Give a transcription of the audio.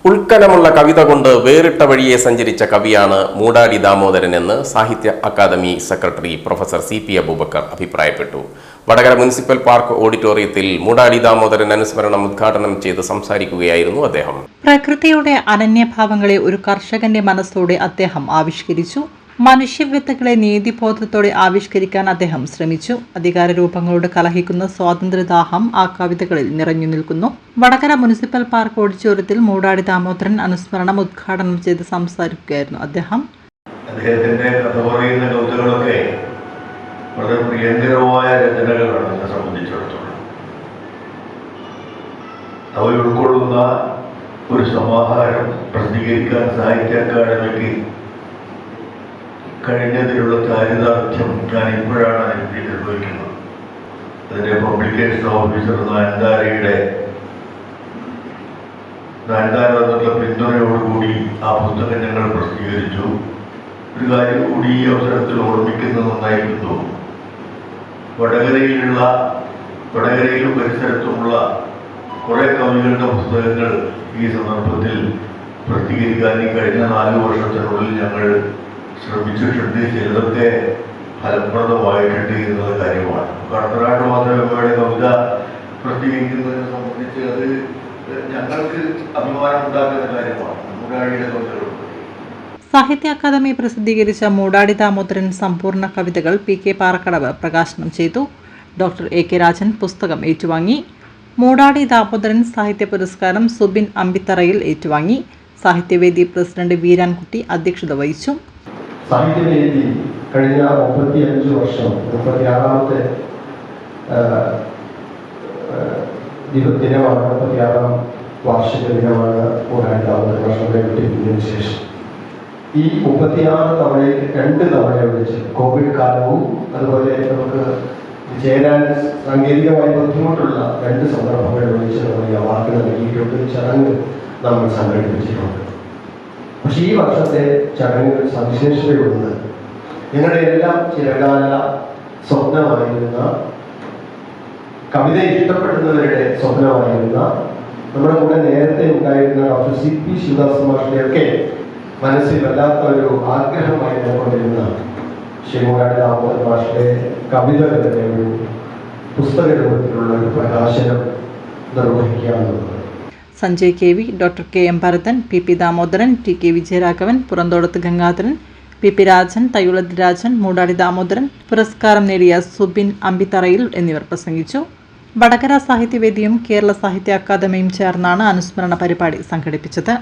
ഉൾക്കനമുള്ള കവിത കൊണ്ട് വേറിട്ട വഴിയെ സഞ്ചരിച്ച കവിയാണ് മൂടാടി ദാമോദരൻ എന്ന് Sahitya Akademi secretary professor CP Aboobacker അഭിപ്രായപ്പെട്ടു. വടകര മുനിസിപ്പൽ പാർക്ക് ഓഡിറ്റോറിയത്തിൽ മൂടാടി ദാമോദരൻ അനുസ്മരണം ഉദ്ഘാടനം ചെയ്ത് സംസാരിക്കുകയായിരുന്നു അദ്ദേഹം. പ്രകൃതിയുടെ അനന്യഭാവങ്ങളെ ഒരു കർഷകന്റെ മനസ്സോടെ അദ്ദേഹം ആവിഷ്കരിച്ചു. മനുഷ്യവിത്തുകളെ നീതിബോധത്തോടെ ആവിഷ്കരിക്കാൻ അദ്ദേഹം ശ്രമിച്ചു. അധികാര രൂപങ്ങളോട് കലഹിക്കുന്ന സ്വാതന്ത്ര്യദാഹം ആ കവിതകളിൽ നിറഞ്ഞു നിൽക്കുന്നു. വടകര മുനിസിപ്പൽ പാർക്ക് ഓഡിറ്റോറിയത്തിൽ മൂടാടി ദാമോദരൻ അനുസ്മരണം ഉദ്ഘാടനം ചെയ്ത് സംസാരിക്കുകയായിരുന്നു അദ്ദേഹം. അദ്ദേഹത്തിന്റെ കഥ പറയുന്ന കവിതകളൊക്കെ വളരെ പ്രിയങ്കരമായ രചനകളാണ് എന്നെ സംബന്ധിച്ചിടത്തോളം. അവ ഉൾക്കൊള്ളുന്ന ഒരു സമാഹാരം പ്രസിദ്ധീകരിക്കാൻ സാഹിത്യ അക്കാദമിക്ക് കഴിഞ്ഞതിലുള്ള ചാരിതാർത്ഥ്യം ഞാൻ ഇപ്പോഴാണ് എനിക്ക് നിർവഹിക്കുന്നത്. അതിന്റെ പബ്ലിക്കേഷൻ ഓഫീസർ നായന്താര എന്നുള്ള പിന്തുണയോടുകൂടി ആ പുസ്തകം ഞങ്ങൾ പ്രസിദ്ധീകരിച്ചു. ഒരു കാര്യം കൂടി ഈ അവസരത്തിൽ ഓർമ്മിക്കുന്നത് നന്നായിരുന്നു. വടകരയിലും പരിസരത്തുമുള്ള കുറെ കവികളുടെ പുസ്തകങ്ങൾ ഈ സന്ദർഭത്തിൽ പ്രസിദ്ധീകരിക്കാൻ ഈ കഴിഞ്ഞ 4 വർഷത്തിനുള്ളിൽ ഞങ്ങൾ ശ്രമിച്ചിട്ടുണ്ട്. ചിലതൊക്കെ ഫലപ്രദമായിട്ടുണ്ട് എന്നത് കാര്യമാണ്. കടത്തനാട് മാധവമ്മയുടെ കവിത പ്രസിദ്ധീകരിക്കുന്നതിനെ സംബന്ധിച്ച് അത് ഞങ്ങൾക്ക് അഭിമാനം ഉണ്ടാക്കുന്ന കാര്യമാണ്. മൂടാടിയുടെ കവിതകൾ സാഹിത്യ അക്കാദമി പ്രസിദ്ധീകരിച്ച മൂടാടി ദാമോദരൻ സമ്പൂർണ്ണ കവിതകൾ PK പാറക്കടവ് പ്രകാശനം ചെയ്തു. ഡോക്ടർ AK രാജൻ പുസ്തകം ഏറ്റുവാങ്ങി. മൂടാടി ദാമോദരൻ സാഹിത്യ പുരസ്കാരം സുബിൻ അമ്പിത്തറയിൽ ഏറ്റുവാങ്ങി. സാഹിത്യവേദി പ്രസിഡന്റ് വീരാൻകുട്ടി അധ്യക്ഷത വഹിച്ചു. സാഹിത്യവേദി കഴിഞ്ഞ 35 വർഷം 36ാമത്തെ ദിനമാണ്, 36ാം വാർഷിക ദിനമാണ് മൂടാടി ദാമോദരൻ വർഷങ്ങളെ വിട്ടതിന് ശേഷം. ഈ 36 തവണയിൽ 2 തവണ വിളിച്ച് കോവിഡ് കാലവും അതുപോലെ നമുക്ക് ചേരാൻ സാങ്കേതികമായി ബുദ്ധിമുട്ടുള്ള 2 സന്ദർഭങ്ങളിൽ വിളിച്ച് നമ്മൾ ഈ അവാർഡ് നൽകിയിട്ടുണ്ട്. ചടങ്ങ് നമ്മൾ സംഘടിപ്പിച്ചിട്ടുണ്ട്. പക്ഷെ ഈ വർഷത്തെ ചടങ്ങിൽ സവിശേഷതയുള്ളത് ഞങ്ങളുടെ എല്ലാം ചിരകാല സ്വപ്നമായിരുന്ന, കവിത ഇഷ്ടപ്പെടുന്നവരുടെ സ്വപ്നമായിരുന്ന, നമ്മുടെ കൂടെ നേരത്തെ ഉണ്ടായിരുന്ന ഡോക്ടർ CP ശിവദാസ് മാഷിനെയൊക്കെ മനസ്സിൽ വല്ലാത്ത ഒരു ആഗ്രഹമായി നിലകൊണ്ടിരുന്ന ശ്രീ മൂടാടി ദാമോദരൻ മാഷിന്റെ കവിതകളുടെ ഒരു പുസ്തക രൂപത്തിലുള്ള ഒരു പ്രകാശനം നിർവഹിക്കാവുന്നത്. Sanjay KV, doctor KM Bharathan, PP Damodaran, TK Vijayaraghavan, Puranthodath Gangadharan, PP Rajan, Thayyulath Rajan, Moodadi Damodaran, പുരസ്കാരം നേടിയ സുബിൻ അമ്പിത്തറയിൽ എന്നിവർ പ്രസംഗിച്ചു. വടകര സാഹിത്യവേദിയും കേരള സാഹിത്യ അക്കാദമിയും ചേർന്നാണ് അനുസ്മരണ പരിപാടി സംഘടിപ്പിച്ചത്.